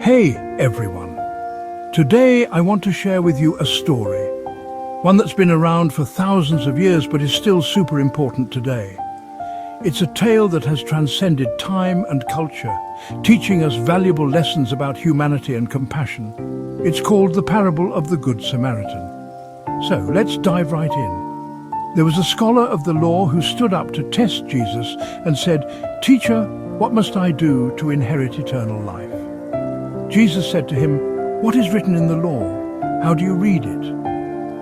Hey everyone! Today I want to share with you a story, one that's been around for thousands of years but is still super important today. It's a tale that has transcended time and culture, teaching us valuable lessons about humanity and compassion. It's called the parable of the Good Samaritan. So let's dive right in. There was a scholar of the law who stood up to test Jesus and said, "Teacher, what must I do to inherit eternal life?" Jesus said to him, "What is written in the law? How do you read it?"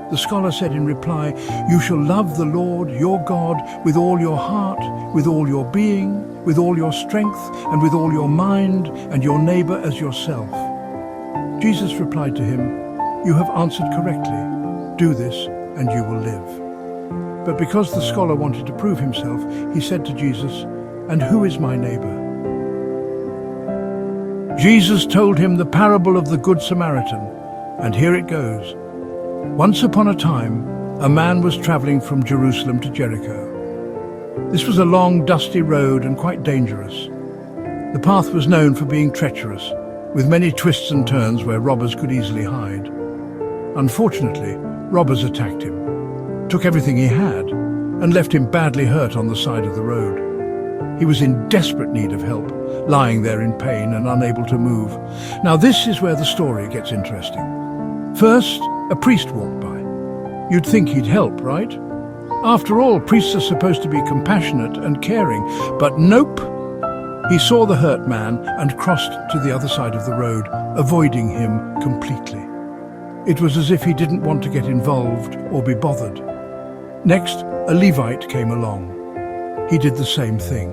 The scholar said in reply, "You shall love the Lord your God with all your heart, with all your being, with all your strength, and with all your mind, and your neighbor as yourself." Jesus replied to him, "You have answered correctly. Do this and you will live." But because the scholar wanted to prove himself, he said to Jesus, "And who is my neighbor?" Jesus told him the parable of the Good Samaritan, and here it goes. Once upon a time, a man was traveling from Jerusalem to Jericho. This was a long, dusty road and quite dangerous. The path was known for being treacherous, with many twists and turns where robbers could easily hide. Unfortunately, robbers attacked him, took everything he had, and left him badly hurt on the side of the road. He was in desperate need of help, lying there in pain and unable to move. Now this is where the story gets interesting. First, a priest walked by. You'd think he'd help, right? After all, priests are supposed to be compassionate and caring, but nope. He saw the hurt man and crossed to the other side of the road, avoiding him completely. It was as if he didn't want to get involved or be bothered. Next, a Levite came along. He did the same thing.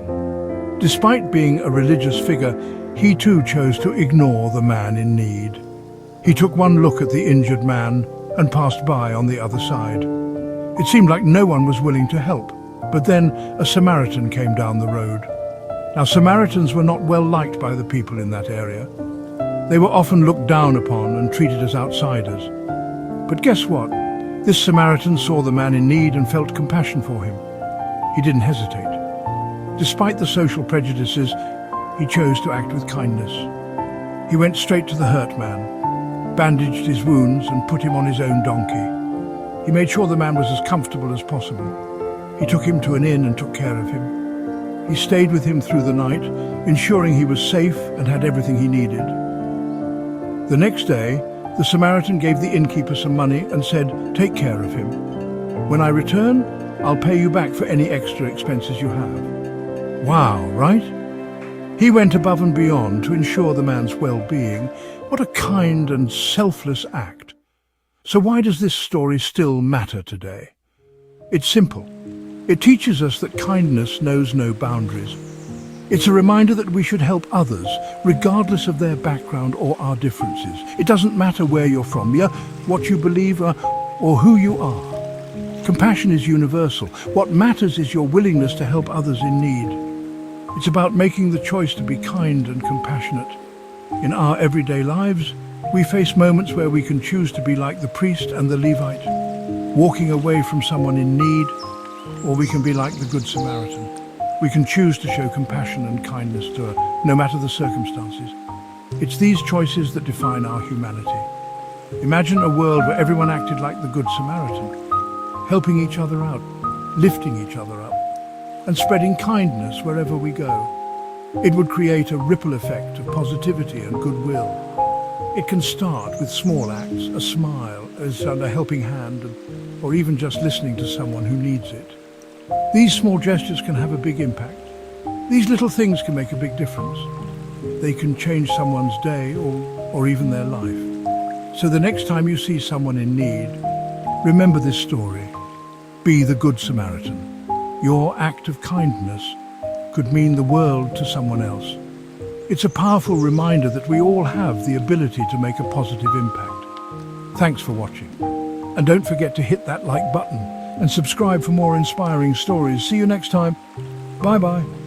Despite being a religious figure, he too chose to ignore the man in need. He took one look at the injured man and passed by on the other side. It seemed like no one was willing to help, but then a Samaritan came down the road. Now, Samaritans were not well liked by the people in that area. They were often looked down upon and treated as outsiders. But guess what? This Samaritan saw the man in need and felt compassion for him. He didn't hesitate. Despite the social prejudices, he chose to act with kindness. He went straight to the hurt man, bandaged his wounds and put him on his own donkey. He made sure the man was as comfortable as possible. He took him to an inn and took care of him. He stayed with him through the night, ensuring he was safe and had everything he needed. The next day, the Samaritan gave the innkeeper some money and said, "Take care of him. When I return, I'll pay you back for any extra expenses you have." Wow, right? He went above and beyond to ensure the man's well-being. What a kind and selfless act. So why does this story still matter today? It's simple. It teaches us that kindness knows no boundaries. It's a reminder that we should help others, regardless of their background or our differences. It doesn't matter where you're from, what you believe, or who you are. Compassion is universal. What matters is your willingness to help others in need. It's about making the choice to be kind and compassionate. In our everyday lives, we face moments where we can choose to be like the priest and the Levite, walking away from someone in need, or we can be like the Good Samaritan. We can choose to show compassion and kindness to her, no matter the circumstances. It's these choices that define our humanity. Imagine a world where everyone acted like the Good Samaritan, helping each other out, lifting each other up, and spreading kindness wherever we go. It would create a ripple effect of positivity and goodwill. It can start with small acts, a smile, a helping hand, or even just listening to someone who needs it. These small gestures can have a big impact. These little things can make a big difference. They can change someone's day or even their life. So the next time you see someone in need, remember this story. Be the Good Samaritan. Your act of kindness could mean the world to someone else. It's a powerful reminder that we all have the ability to make a positive impact. Thanks for watching. And don't forget to hit that like button and subscribe for more inspiring stories. See you next time. Bye-bye.